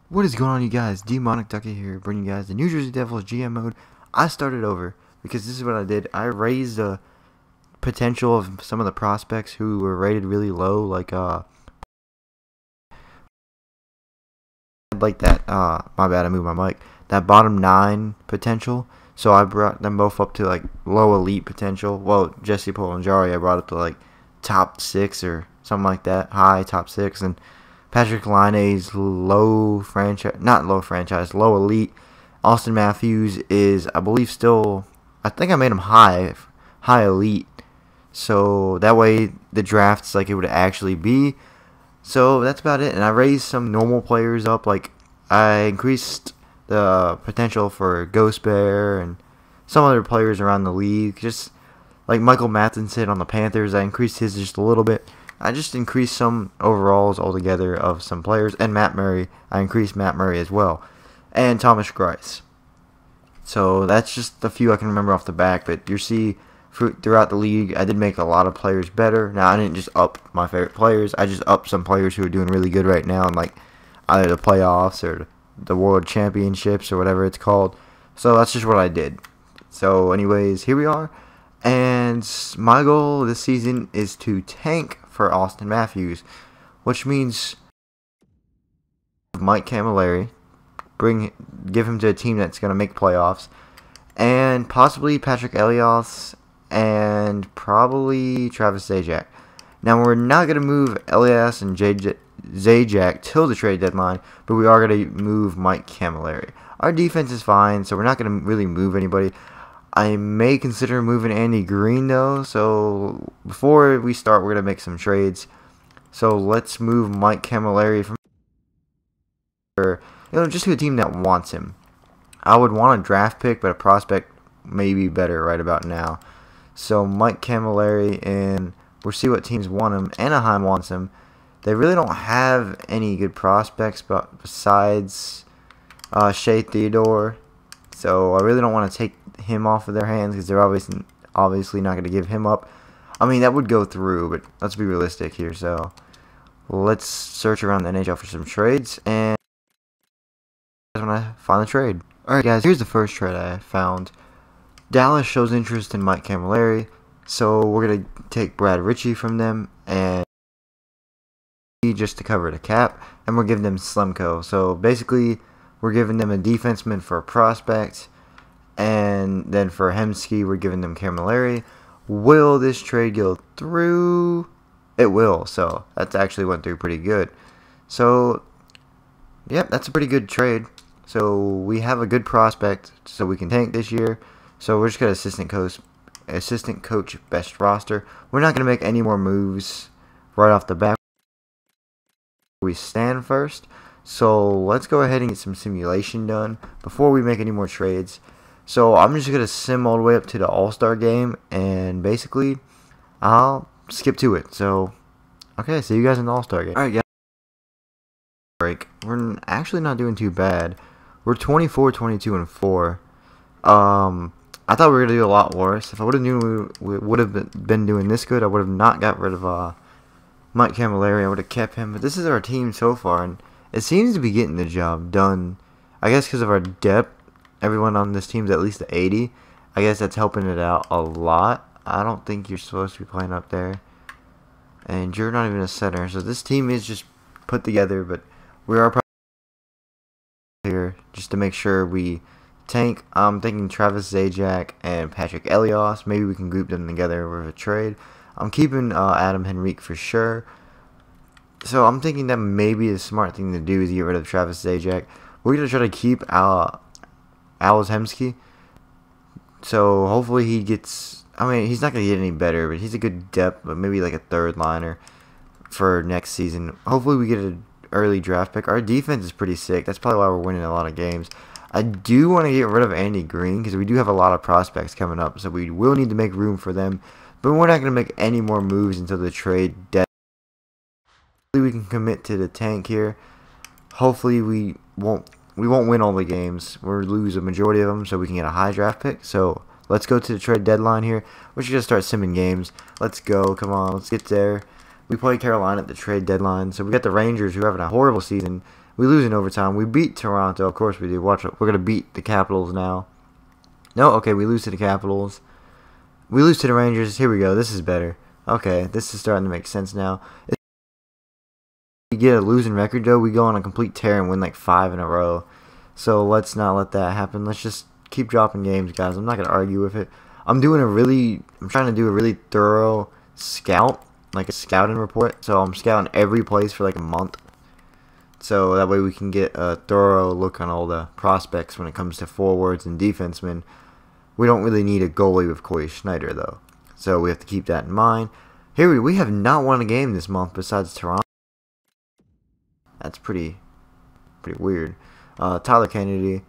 What is going on, you guys? Demonic Ducky here, bringing you guys the New Jersey Devils GM mode. I started over because this is what I did. I raised the potential of some of the prospects who were rated really low, like that. My bad, I moved my mic. That bottom 9 potential. So I brought them both up to like low elite potential. Well, Jesse Polanjari I brought up to like top 6 or something like that, high top 6, and Patrick Laine's low franchise, not low franchise, low elite. Austin Matthews is, I believe, still, I think I made him high elite. So that way the draft's like it would actually be. So that's about it. And I raised some normal players up. Like I increased the potential for Ghost Bear and some other players around the league. Just like Michael Matheson on the Panthers, I increased his just a little bit. I just increased some overalls altogether of some players, and Matt Murray. I increased Matt Murray as well, and Thomas Grice. So that's just a few I can remember off the back. But you see, throughout the league, I did make a lot of players better. Now I didn't just up my favorite players. I just upped some players who are doing really good right now, in like either the playoffs or the World Championships or whatever it's called. So that's just what I did. So anyways, here we are. And my goal this season is to tank for Austin Matthews, which means Mike Camilleri, give him to a team that's going to make playoffs, and possibly Patrick Elias and probably Travis Zajac. Now we're not going to move Elias and Zajac till the trade deadline, but we are going to move Mike Camilleri. Our defense is fine, so we're not going to really move anybody. I may consider moving Andy Green though, so before we start, we're going to make some trades. So let's move Mike Camilleri from, just to a team that wants him. I would want a draft pick, but a prospect may be better right about now. So Mike Camilleri, and we'll see what teams want him. Anaheim wants him. They really don't have any good prospects besides Shea Theodore. So I really don't want to take him off of their hands because they're obviously not going to give him up. I mean, that would go through, but let's be realistic here. So let's search around the NHL for some trades, and when I find the trade. Alright guys, here's the first trade I found. Dallas shows interest in Mike Camilleri, so we're going to take Brad Ritchie from them and just to cover the cap, and we're giving them Slemko. So basically, we're giving them a defenseman for a prospect, and then for Hemsky, we're giving them Camilleri. Will this trade go through? It will, so that actually went through pretty good. So, yep, that's a pretty good trade. So we have a good prospect, so we can tank this year. So we're just going to assistant coach best roster. We're not going to make any more moves right off the bat. We stand first. So let's go ahead and get some simulation done before we make any more trades. So I'm just going to sim all the way up to the All-Star game, and basically I'll skip to it. So, okay, see you guys in the All-Star game. Alright guys, break. We're actually not doing too bad. We're 24, 22, and 4. I thought we were going to do a lot worse. If I would have known we would have been doing this good, I would have not got rid of Mike Camilleri. I would have kept him. But this is our team so far, and it seems to be getting the job done. I guess because of our depth, everyone on this team's at least 80. I guess that's helping it out a lot. I don't think you're supposed to be playing up there. And you're not even a center. So this team is just put together, but we are probably here just to make sure we tank. I'm thinking Travis Zajac and Patrick Elias. Maybe we can group them together with a trade. I'm keeping Adam Henrique for sure. So I'm thinking that maybe the smart thing to do is get rid of Travis Zajac. We're going to try to keep Ales Hemsky. So hopefully he gets, I mean, he's not going to get any better, but he's a good depth, but maybe like a third liner for next season. Hopefully we get an early draft pick. Our defense is pretty sick. That's probably why we're winning a lot of games. I do want to get rid of Andy Green because we do have a lot of prospects coming up, so we will need to make room for them. But we're not going to make any more moves until the trade deadline. We can commit to the tank here. Hopefully we won't win all the games. We'll lose a majority of them so we can get a high draft pick. So let's go to the trade deadline here. We're just going to start simming games. Let's go. Come on. Let's get there. We play Carolina at the trade deadline. So we got the Rangers who are having a horrible season. We lose in overtime. We beat Toronto. Of course we do. Watch it. We're going to beat the Capitals now. No, okay, we lose to the Capitals. We lose to the Rangers. Here we go. This is better. Okay, this is starting to make sense now. If we get a losing record, though, we go on a complete tear and win like 5 in a row. So let's not let that happen. Let's just keep dropping games, guys. I'm not going to argue with it. I'm trying to do a really thorough scout, like a scouting report. So I'm scouting every place for like a month. So that way we can get a thorough look on all the prospects when it comes to forwards and defensemen. We don't really need a goalie with Corey Schneider, though. So we have to keep that in mind. Here we have not won a game this month besides Toronto. That's pretty weird. Tyler Kennedy,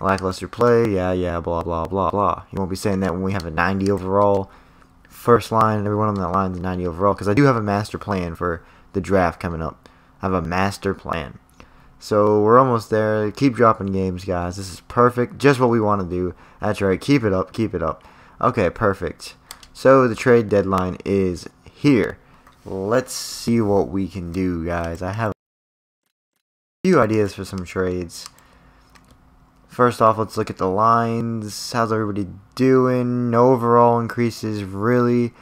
lackluster play, yeah, blah, blah, blah, blah. You won't be saying that when we have a 90 overall. First line, everyone on that line is 90 overall. Because I do have a master plan for the draft coming up. I have a master plan. So we're almost there. Keep dropping games, guys. This is perfect. Just what we want to do. That's right. Keep it up. Keep it up. Okay, perfect. So the trade deadline is here. Let's see what we can do, guys. I have a few ideas for some trades. First off, let's look at the lines. How's everybody doing? No overall increases, really.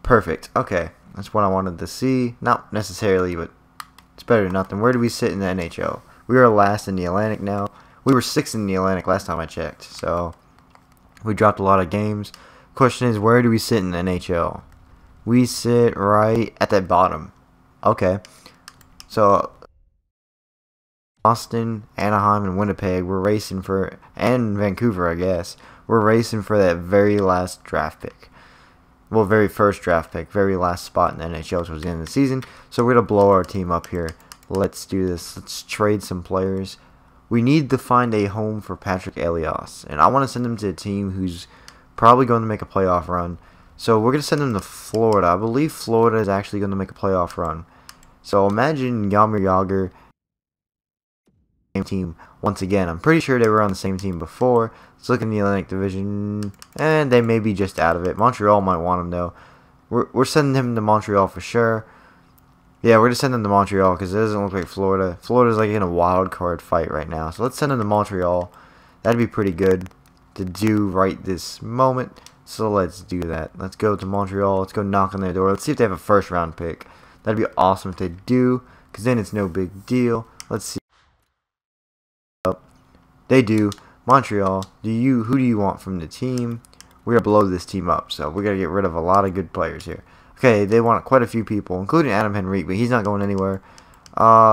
Perfect. Okay, that's what I wanted to see. Not necessarily, but it's better than nothing. Where do we sit in the NHL? We are last in the Atlantic now. We were 6th in the Atlantic last time I checked. So we dropped a lot of games. Question is, where do we sit in the NHL? We sit right at that bottom. Okay. So Boston, Anaheim, and Winnipeg, we're racing for, and Vancouver, I guess. We're racing for that very last draft pick. Well, very first draft pick, very last spot in the NHL towards the end of the season. So we're going to blow our team up here. Let's do this. Let's trade some players. We need to find a home for Patrick Elias. And I want to send him to a team who's probably going to make a playoff run. So we're going to send him to Florida. I believe Florida is actually going to make a playoff run. So imagine Jaromir Jagr team once again. I'm pretty sure they were on the same team before. Let's look in the Atlantic Division, and they may be just out of it. Montreal might want him though. We're sending him to Montreal for sure. Yeah, we're gonna send him to Montreal because it doesn't look like Florida. Florida's like in a wild card fight right now. So let's send him to Montreal. That'd be pretty good to do right this moment. So let's do that. Let's go to Montreal. Let's go knock on their door. Let's see if they have a first round pick. That'd be awesome if they do, because then it's no big deal. Let's see. They do. Montreal, who do you want from the team? We are below this team up, so we gotta get rid of a lot of good players here. Okay, they want quite a few people, including Adam Henrique, but he's not going anywhere.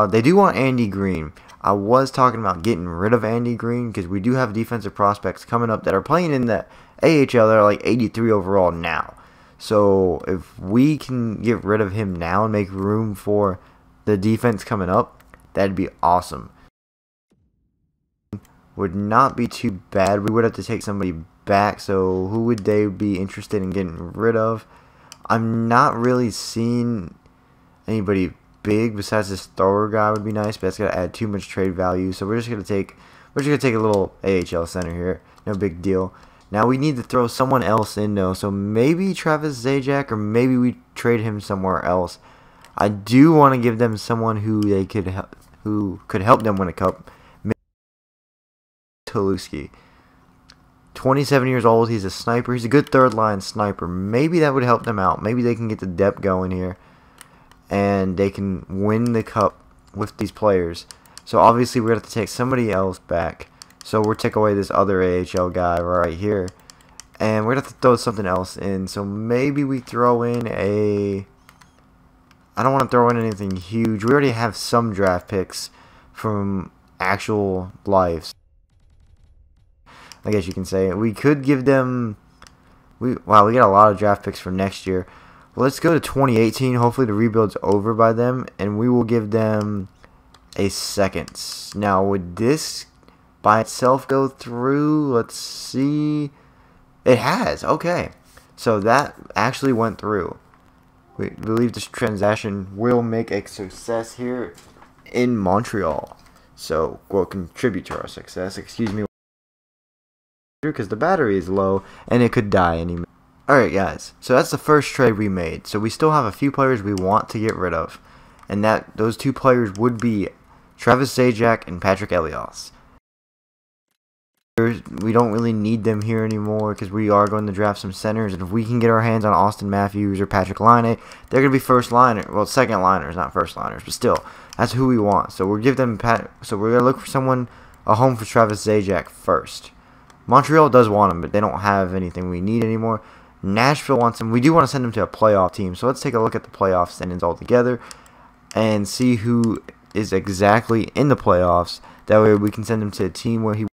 They do want Andy Green. I was talking about getting rid of Andy Green because we do have defensive prospects coming up that are playing in the AHL. They're like 83 overall now. So if we can get rid of him now and make room for the defense coming up, that'd be awesome. Would not be too bad. We would have to take somebody back, so who would they be interested in getting rid of? I'm not really seeing anybody big besides this thrower guy. Would be nice, but that's gonna add too much trade value. So we're just gonna take a little AHL center here. No big deal. Now we need to throw someone else in though. So maybe Travis Zajac, or maybe we trade him somewhere else. I do want to give them someone who could help them win a cup. Tulusky, 27 years old. He's a sniper. He's a good third line sniper. Maybe that would help them out. Maybe they can get the depth going here, and they can win the cup with these players. So obviously we're gonna have to take somebody else back. So we'll take away this other AHL guy right here, and we're gonna have to throw something else in. So maybe we throw in a. I don't want to throw in anything huge. We already have some draft picks from actual lives, I guess you can say. We could give them. We got a lot of draft picks for next year. Well, let's go to 2018. Hopefully the rebuild's over by them, and we will give them a second. Now, would this by itself go through? Let's see. It has. Okay, so that actually went through. We believe this transaction will make a success here in Montreal. So will contribute to our success. Excuse me, because the battery is low and it could die any minute. Alright guys, so that's the first trade we made. So we still have a few players we want to get rid of, and those two players would be Travis Zajac and Patrick Elias. We don't really need them here anymore because we are going to draft some centers, and if we can get our hands on Austin Matthews or Patrick Line, they're going to be first liner, well, second liners, not first liners, but still, that's who we want. So we're going to look for someone, a home for Travis Zajac first. Montreal does want him, but they don't have anything we need anymore. Nashville wants him. We do want to send him to a playoff team, so let's take a look at the playoff standings all together and see who is exactly in the playoffs. That way we can send him to a team where he.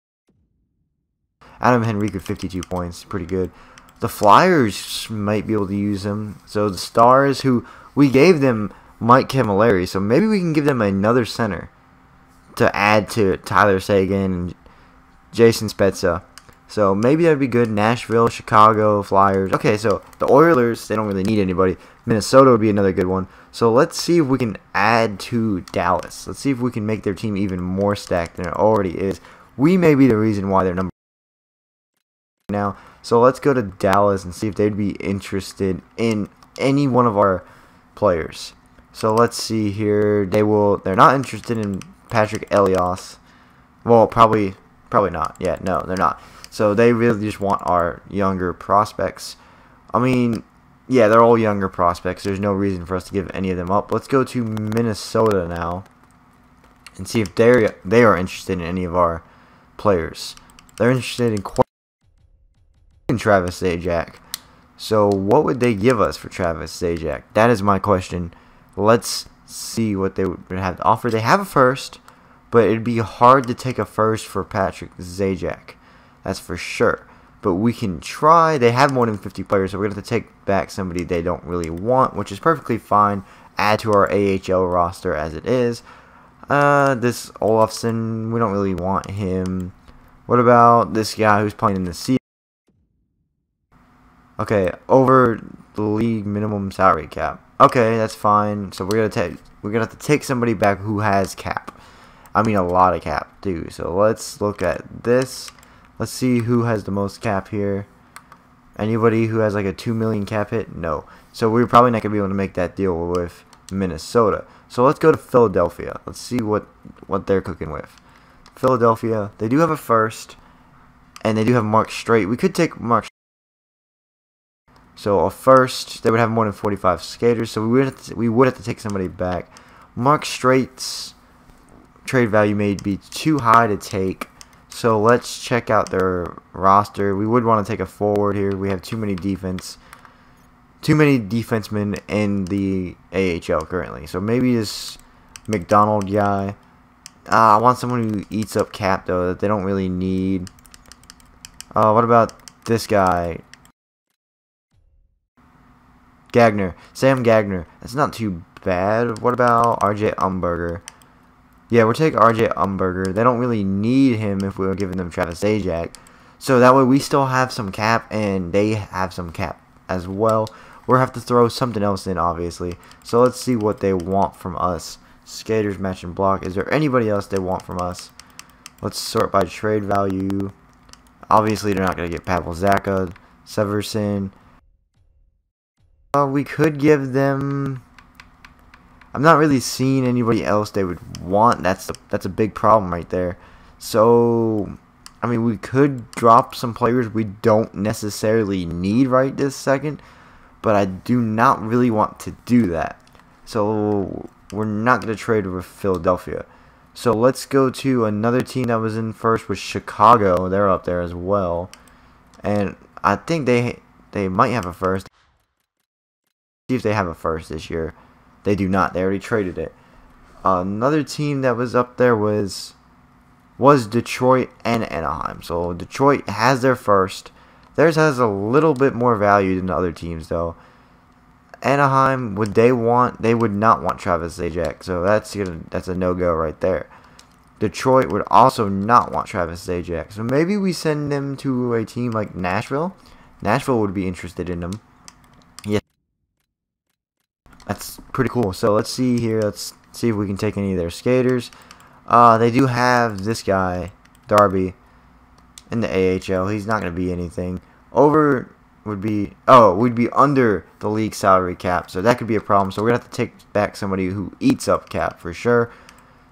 Adam Henrique with 52 points, pretty good. The Flyers might be able to use him. So the Stars, who we gave them Mike Camilleri, so maybe we can give them another center to add to Tyler Seguin and Jason Spezza. So maybe that would be good. Nashville, Chicago, Flyers. Okay, so the Oilers, they don't really need anybody. Minnesota would be another good one. So let's see if we can add to Dallas. Let's see if we can make their team even more stacked than it already is. We may be the reason why they're number now. So let's go to Dallas and see if they'd be interested in any one of our players. So let's see here. They're not interested in Patrick Elias. Well, probably not. Yeah, no, they're not. So they really just want our younger prospects. I mean, yeah, they're all younger prospects. There's no reason for us to give any of them up. Let's go to Minnesota now and see if they are interested in any of our players. They're interested in Travis Zajac. So what would they give us for Travis Zajac? That is my question. Let's see what they would have to offer. They have a first, but it'd be hard to take a first for Patrick Zajac. That's for sure. But we can try. They have more than 50 players, so we're going to have to take back somebody they don't really want, which is perfectly fine. Add to our AHL roster as it is. This Olofsson, we don't really want him. What about this guy who's playing in the C? Okay, over the league minimum salary cap. Okay, that's fine. So we're gonna have to take somebody back who has cap. I mean a lot of cap too. So let's look at this. Let's see who has the most cap here. Anybody who has like a 2 million cap hit? No. So we're probably not gonna be able to make that deal with Minnesota. So let's go to Philadelphia. Let's see what they're cooking with. Philadelphia, they do have a first, and they do have Mark Straight. We could take Mark. So a first, they would have more than 45 skaters, so we would have to take somebody back. Mark Straight's trade value may be too high to take, so let's check out their roster. We would want to take a forward here. We have too many defensemen in the AHL currently. So maybe this McDonald guy. I want someone who eats up cap though that they don't really need. What about this guy? Gagner. Sam Gagner. That's not too bad. What about RJ Umberger? Yeah, we'll take RJ Umberger. They don't really need him if we were giving them Travis Zajac. So that way we still have some cap and they have some cap as well. We'll have to throw something else in, obviously. So let's see what they want from us. Skaters, match, and block. Is there anybody else they want from us? Let's sort by trade value. Obviously, they're not going to get Pavel Zacha, Severson. We could give them. I'm not really seeing anybody else they would want. That's a big problem right there. So, I mean, we could drop some players we don't necessarily need right this second, but I do not really want to do that. So we're not going to trade with Philadelphia. So let's go to another team that was in first with Chicago. They're up there as well, and I think they might have a first. See if they have a first this year. They do not. They already traded it. Another team that was up there was Detroit and Anaheim. So Detroit has their first. Theirs has a little bit more value than the other teams though. Anaheim, they would not want Travis Zajac. So that's a no-go right there. Detroit would also not want Travis Zajac. So maybe we send them to a team like Nashville. Nashville would be interested in them. Yes. That's pretty cool. So let's see here. Let's see if we can take any of their skaters. They do have this guy, Darby, in the AHL. He's not going to be anything. We'd be under the league salary cap. So that could be a problem. So we're going to have to take back somebody who eats up cap for sure.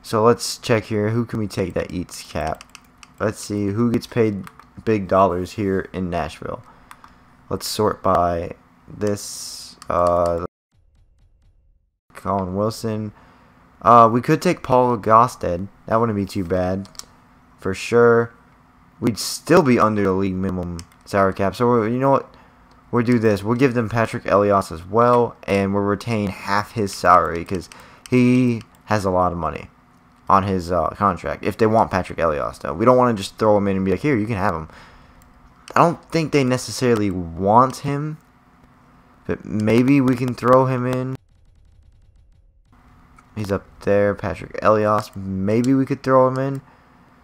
So let's check here. Who can we take that eats cap? Let's see who gets paid big dollars here in Nashville. Let's sort by this. Colin Wilson. We could take Paul Gosted. That wouldn't be too bad. For sure. We'd still be under the league minimum salary cap. So, you know what? We'll do this. We'll give them Patrick Elias as well. And we'll retain half his salary because he has a lot of money on his contract. If they want Patrick Elias, though. We don't want to just throw him in and be like, here, you can have him. I don't think they necessarily want him. But maybe we can throw him in. He's up there, Patrick Elias. Maybe we could throw him in.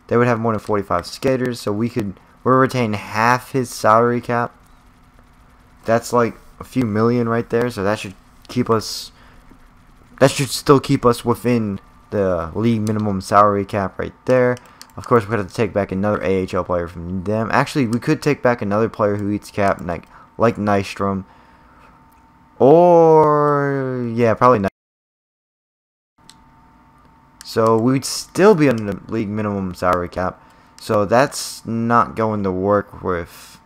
They would have more than 45 skaters, so we'll retain half his salary cap. That's like a few million right there, so that should keep us. That should still keep us within the league minimum salary cap right there. Of course, we have to take back another AHL player from them. Actually, we could take back another player who eats cap, like Nystrom. Or yeah, probably not. So we'd still be under the league minimum salary cap. So that's not going to work with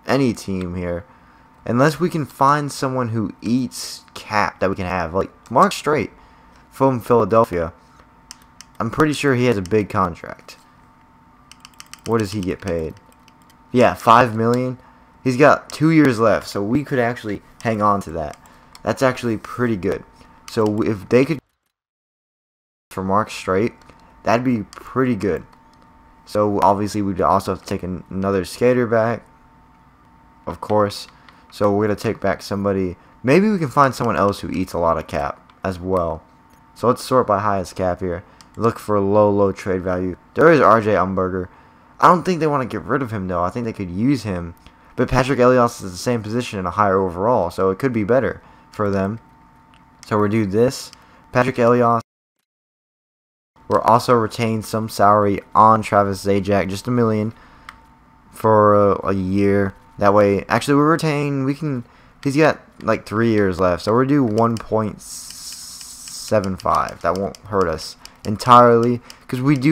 any team here. Unless we can find someone who eats cap that we can have. Like Mark Straight from Philadelphia. I'm pretty sure he has a big contract. What does he get paid? Yeah, $5 million. He's got 2 years left. So we could actually hang on to that. That's actually pretty good. So if they could for Mark Straight, that'd be pretty good. So obviously we'd also have to take another skater back, of course. So we're gonna take back somebody. Maybe we can find someone else who eats a lot of cap as well. So let's sort by highest cap here. Look for low trade value. There is RJ Umberger. I don't think they want to get rid of him though. I think they could use him. But Patrick Elias is the same position and a higher overall, so it could be better for them. So we'll do this. Patrick Elias. We'll also retain some salary on Travis Zajac, just $1 million for a year. That way, actually, we retain. He's got like 3 years left, so we'll do 1.75. That won't hurt us entirely because we'd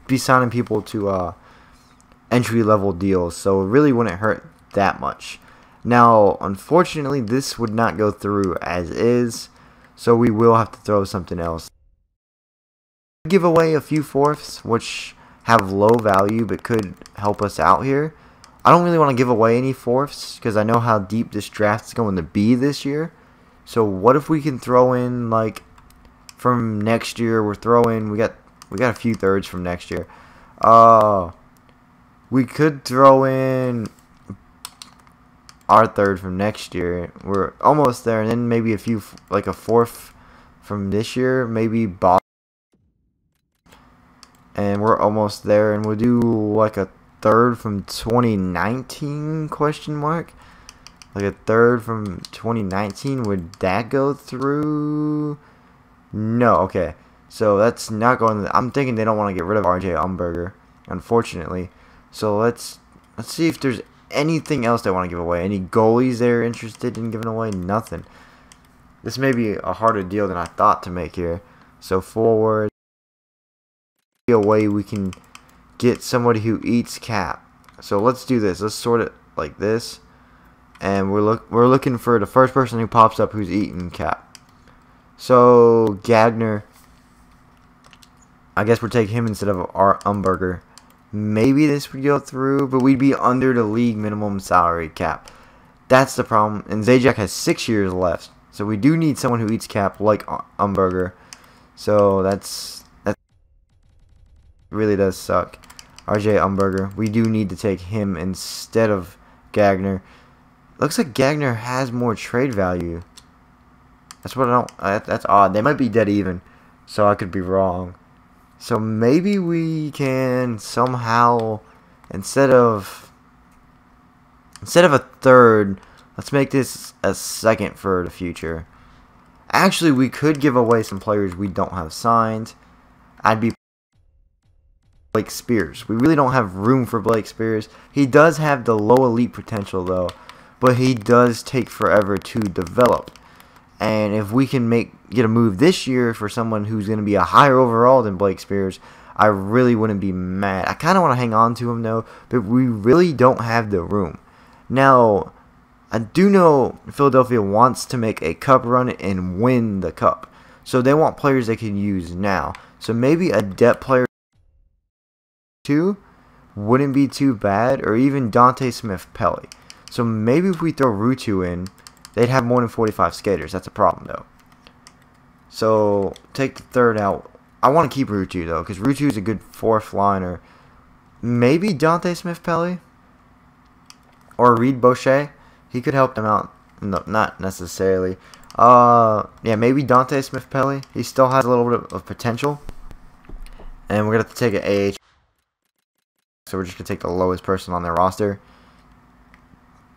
be signing people to entry level deals, so it really wouldn't hurt that much. Now, unfortunately, this would not go through as is, so we will have to throw something else. Give away a few fourths which have low value but could help us out here. I don't really want to give away any fourths because I know how deep this draft is going to be this year. So what if we can throw in like from next year? We got a few thirds from next year. We could throw in our third from next year. We're almost there, and then maybe a fourth from this year, maybe Boston. And we're almost there, and we'll do like a third from 2019 question mark. Like a third from 2019. Would that go through? No. Okay, so that's not going. I'm thinking they don't want to get rid of RJ Umberger, unfortunately. So let's see if there's anything else they want to give away. Any goalies they're interested in giving away? Nothing. This may be a harder deal than I thought to make here. So forward. A way we can get somebody who eats cap. So let's do this. Let's sort it like this, and we're looking for the first person who pops up who's eating cap. So Gagner, I guess we'll take him instead of our Umberger. Maybe this would go through, but we'd be under the league minimum salary cap. That's the problem. And Zajac has 6 years left, so we do need someone who eats cap like Umberger. So that's really does suck. RJ Umberger. We do need to take him instead of Gagner. Looks like Gagner has more trade value. That's what I don't. That's odd. They might be dead even, so I could be wrong. So maybe we can somehow instead of a third, let's make this a second for the future. Actually, we could give away some players we don't have signed. I'd be Blake Spears. We really don't have room for Blake Spears. He does have the low elite potential though, but he does take forever to develop. And if we can make get a move this year for someone who's going to be a higher overall than Blake Spears, I really wouldn't be mad. I kind of want to hang on to him though, but we really don't have the room. Now, I do know Philadelphia wants to make a cup run and win the cup. So they want players they can use now. So maybe a depth player too wouldn't be too bad, or even Dante Smith-Pelly. So maybe if we throw Rutu in, they'd have more than 45 skaters. That's a problem though. So take the third out. I want to keep Rutu though, because Rutu is a good fourth liner. Maybe Dante Smith-Pelly or Reed Boucher. He could help them out. No, not necessarily. Yeah, maybe Dante Smith-Pelly. He still has a little bit of potential. And we're going to have to take an AH. So we're just going to take the lowest person on their roster.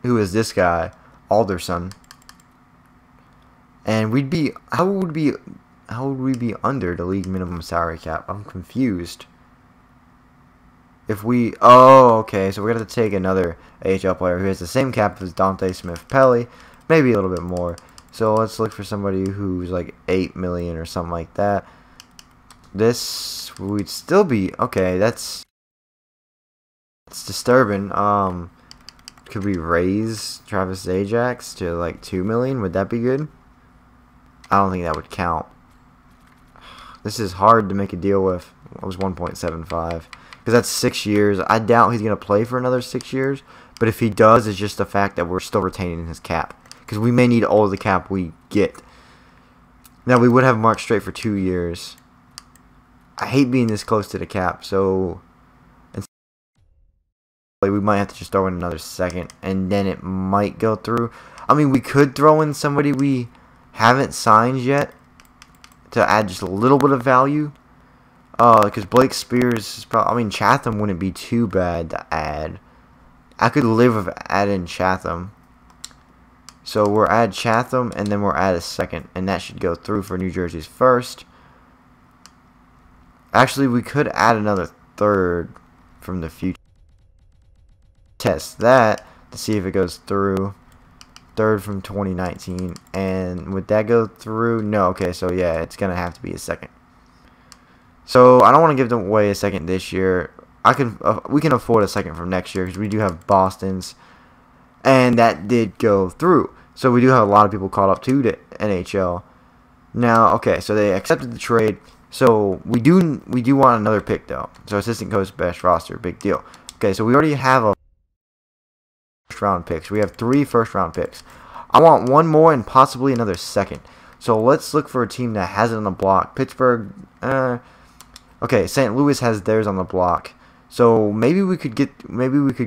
Who is this guy? Alderson. And we'd be... How would we be under the league minimum salary cap? I'm confused. If we... Oh, okay. So we're going to take another AHL player who has the same cap as Dante Smith-Pelly. Maybe a little bit more. So let's look for somebody who's like 8 million or something like that. This would still be... Okay, that's disturbing. Could we raise Travis Zajac to like 2 million? Would that be good? I don't think that would count. This is hard to make a deal with. It was 1.75 because that's 6 years. I doubt he's gonna play for another 6 years. But if he does, it's just the fact that we're still retaining his cap, because we may need all of the cap we get. Now we would have Mark Straight for 2 years. I hate being this close to the cap, so we might have to just throw in another second, and then it might go through. I mean, we could throw in somebody we haven't signed yet to add just a little bit of value. Because Blake Spears is probably... I mean, Chatham wouldn't be too bad to add. I could live with adding Chatham. So we'll add Chatham, and then we'll add a second, and that should go through for New Jersey's first. Actually, we could add another third from the future. Test that to see if it goes through. Third from 2019, and would that go through? No. Okay, so yeah, it's gonna have to be a second. So I don't want to give them away a second this year. We can afford a second from next year, because we do have Boston's, and that did go through. So we do have a lot of people caught up to the NHL. Now, okay, so they accepted the trade. So we do want another pick though. So assistant coach, best roster, big deal. Okay, so we already have a first round picks. We have 3 first round picks. I want one more and possibly another second. So let's look for a team that has it on the block. Pittsburgh. Okay, St. Louis has theirs on the block. So maybe we could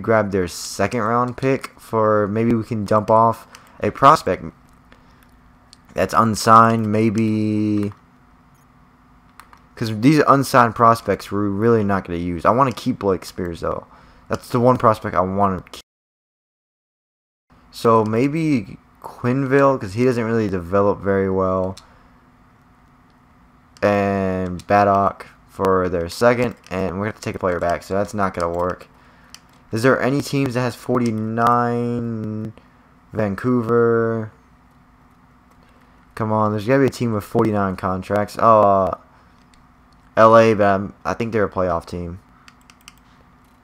grab their second round pick for, maybe we can dump off a prospect that's unsigned, maybe, because these unsigned prospects we're really not going to use. I want to keep Blake Spears though. That's the one prospect I want to keep. So maybe Quinville, because he doesn't really develop very well, and Baddock for their second, and we're going to have to take a player back, so that's not going to work. Is there any teams that has 49? Vancouver. Come on, there's got to be a team with 49 contracts. Oh, LA, but I think they're a playoff team.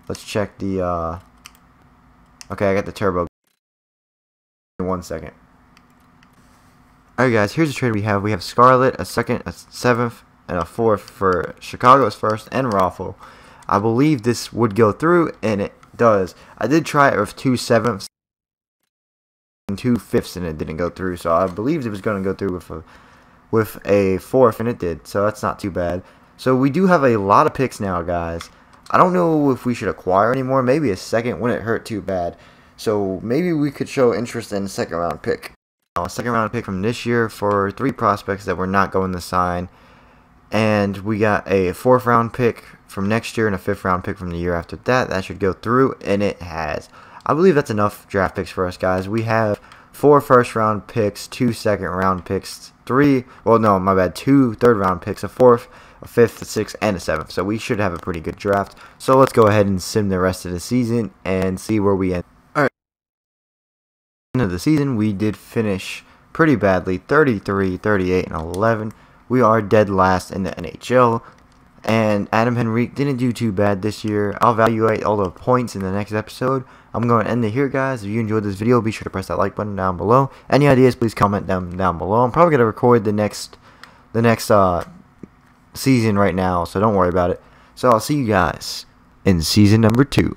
Let's check the, okay, I got the turbo. 1 second. Alright guys, here's the trade we have. We have Scarlett, a second, a 7th, and a 4th for Chicago's first and Raffle. I believe this would go through, and it does. I did try it with 2 7ths and 2 5ths, and it didn't go through. So I believed it was going to go through with a 4th, and it did. So that's not too bad. So we do have a lot of picks now, guys. I don't know if we should acquire anymore. Maybe a second wouldn't hurt too bad. So maybe we could show interest in a second round pick. A second round pick from this year for 3 prospects that we're not going to sign. And we got a 4th round pick from next year and a 5th round pick from the year after that. That should go through, and it has. I believe that's enough draft picks for us, guys. We have 4 first round picks, 2 second round picks, 2 third round picks, a 4th, a 5th, a 6th, and a 7th. So we should have a pretty good draft. So let's go ahead and sim the rest of the season and see where we end. Alright. End of the season, we did finish pretty badly, 33, 38, and 11. We are dead last in the NHL. And Adam Henrique didn't do too bad this year. I'll evaluate all the points in the next episode. I'm going to end it here, guys. If you enjoyed this video, be sure to press that like button down below. Any ideas, please comment them down below. I'm probably going to record the next season right now, so don't worry about it. So I'll see you guys in season number 2.